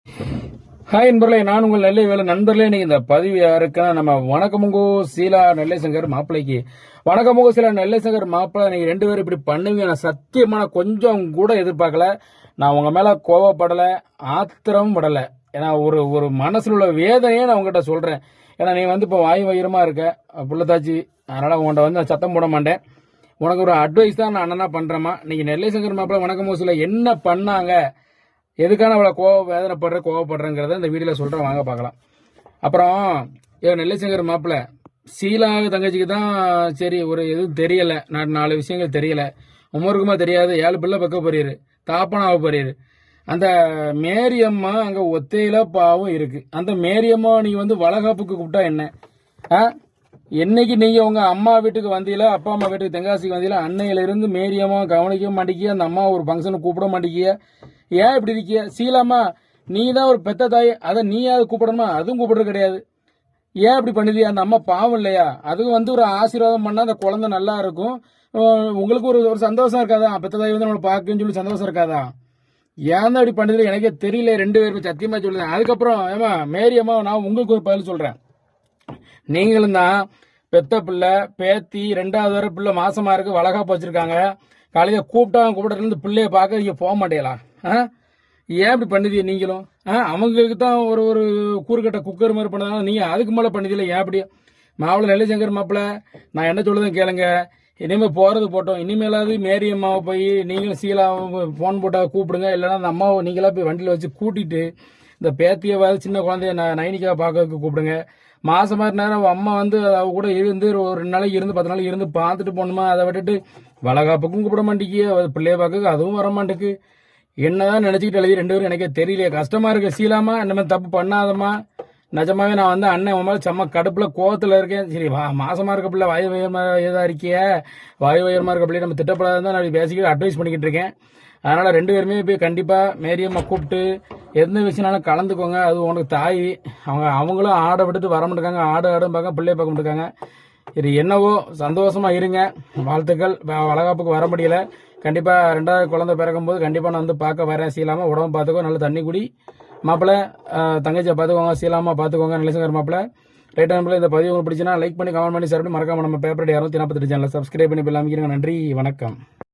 Hi நண்பர்களே, நான் உங்கள் நெல்லை வேலை நண்பர்களே. இன்னைக்கு இந்த பதிவு யாருக்குன்னா நம்ம வணக்கமுங்கோ சீலா நெல்லை சங்கர் மாப்பிள்ளைக்கு. வணக்கமுங்கோ சீலா நெல்லை சங்கர் மாப்பிள்ளை, நீங்க 2 பேரும் இப்படி பண்ணுவீங்க நான் சத்தியமான கொஞ்சம் கூட எதிர்பார்க்கல. நான் உங்க மேல கோவப்படலை, ஆத்திரமும் படலை. ஏன்னா ஒரு ஒரு மனசுல உள்ள வேதனையே நான் உங்ககிட்ட சொல்றேன். ஏன்னா நீ இப்போ வாய் வயிறமா இருக்க புள்ளத்தாச்சி, அதனால உங்கள்கிட்ட நான் சத்தம் போட மாட்டேன். உனக்கு ஒரு அட்வைஸ் தான் நான் அண்ணனா பண்றேமா. நீங்க நெல்லை சங்கர் மாப்பிள்ளை வணக்கமுங்கோ சீலா என்ன பண்ணாங்க, எதுக்கான அவ்வளோ கோவப்படுறேங்கிறத இந்த வீடியோவில் சொல்கிறேன், வாங்க பார்க்கலாம். அப்புறம் நெல்லை சங்கர் மாப்பிள்ள சீலா தங்கச்சிக்கு தான் சரி ஒரு எதுவும் தெரியலை, 4 விஷயங்கள் தெரியலை, உமருக்குமா தெரியாது, 7 பிள்ளை பக்க போறீரு, தாப்பனாக போறீரு. அந்த மேரியம்மா அங்கே ஒத்தையில பாவம் இருக்கு. அந்த மேரியம்மா நீங்கள் வளகாப்புக்கு கூப்பிட்டா என்ன? என்னைக்கு நீங்கள் உங்கள் அம்மா வீட்டுக்கு வந்தீங்களா, அப்பா அம்மா வீட்டுக்கு தென்காசிக்கு வந்தீங்களா, அன்னையிலிருந்து மேரியம்மா கவனிக்க மாட்டேங்கிய, அந்த அம்மா ஒரு ஃபங்க்ஷனுக்கு கூப்பிட மாட்டேங்கிய. ஏன் இப்படி இருக்கிய? சீலாமா நீ தான் ஒரு பெத்த தாய், அதை நீயாவது கூப்பிடணுமா? அதுவும் கூப்பிடுறது கிடையாது. ஏன் இப்படி பண்ணுதியா? அந்த அம்மா பாவம் இல்லையா? அதுவும் ஒரு ஆசீர்வாதம் பண்ணால் அந்த குழந்தை நல்லா இருக்கும். உங்களுக்கு ஒரு ஒரு சந்தோஷம் இருக்காதா? பெத்த தாய் நம்மளை பார்க்குன்னு சொல்லி சந்தோஷம் இருக்காதா? ஏன் தான் இப்படி பண்ணுறது எனக்கே தெரியல. 2 பேருமே சத்தியமாக சொல்லுறேன். அதுக்கப்புறம் ஏமா மேரி அம்மா, நான் உங்களுக்கு ஒரு பதில் சொல்கிறேன். நீங்களும் தான் பெத்த பிள்ளை பேத்தி 2வது வர பிள்ளை மாசமா இருக்கு, வளகாப்பு வச்சிருக்காங்க. காலையில் கூப்பிட்டதுலேருந்து பிள்ளைய பார்க்க நீங்கள் போக மாட்டேங்களா? ஏன் இப்படி பண்ணுதிய நீங்களும்? அவங்களுக்கு தான் ஒரு ஒரு கூறுகட்ட குக்கர் மாதிரி பண்ணதாங்க, நீங்கள் அதுக்கு மேலே பண்ணுதில்ல. ஏன் அப்படி? மாப்பிள்ள நெல்லை சங்கர் மாப்பிள்ள, நான் என்ன சொல்லுதுன்னு கேளுங்க. இனிமேல் போகிறது போட்டோம், இனிமேலாவது மேரி அம்மாவை போய் நீங்களும் சீலாவை ஃபோன் போட்டால் கூப்பிடுங்க. இல்லைன்னா அந்த அம்மாவை நீங்களாக போய் வண்டியில் வச்சு கூட்டிட்டு இந்த பேத்தியவாது சின்ன குழந்தைய நைனிக்காக பார்க்கறதுக்கு கூப்பிடுங்க. மாசமா நேரம் அம்மா அவ கூட இருந்து ஒரு 2 நாளைக்கு இருந்து 10 நாளைக்கு இருந்து பார்த்துட்டு போகணுமா? அதை விட்டுட்டு வளகாப்புக்கும் கூப்பிட மாட்டேங்கிய, பிள்ளைய பார்க்க அதுவும் வர மாட்டேக்கு. என்னதான் நினைச்சுக்கிட்டு எழுதி 2 பேரும் எனக்கே தெரியலையே. கஷ்டமா இருக்கு. சீலாமா இந்த மாதிரி தப்பு பண்ணாதம்மா. நிஜமாவே நான் அண்ணன் உன் மேலே செம்ம கடுப்புல கோவத்தில் இருக்கேன். சரி மாசமா இருக்க பிள்ளை வாயு வயமா ஏதா இருக்கிய, வாயு வயமா இருக்க பிள்ளை நம்ம திட்டப்படாதான் நான் பேசிக்கிட்டு அட்வைஸ் பண்ணிக்கிட்டு இருக்கேன். அதனால 2 பேருமே போய் கண்டிப்பா மேரியம்மா கூப்பிட்டு எந்த விஷயம்னாலும் கலந்துக்கோங்க. அது உனக்கு தாய், அவங்களும் ஆடை விட்டுட்டு வர மாட்டாங்க, ஆடும் பார்க்க பிள்ளைய பார்க்க மாட்டாங்க. இது என்னவோ சந்தோஷமா இருங்க. வாழ்த்துக்கள். வளகாப்புக்கு வர முடியல, கண்டிப்பா 2வது குழந்தை பிறக்கும்போது கண்டிப்பா நான் பார்க்க வரேன். சீலாமா உடம்பு பார்த்துக்கோ, நல்ல தண்ணி குடி. மாப்பிள்ள தங்கச்சியை பார்த்துக்கோங்க, சீலாமா பார்த்துக்கோங்க. நெல்லை சங்கர் மாப்பிள்ள ரைட் நம்பர். இந்த பதிவு உங்களுக்கு பிடிச்சினா லைக் பண்ணி கமெண்ட் பண்ணி ஷேர் பண்ணி மறக்காம நம்ம பேப்பர் 248 சேனலை சப்ஸ்கிரைப் பண்ணி பெல் அமைக்கிறீங்க. நன்றி, வணக்கம்.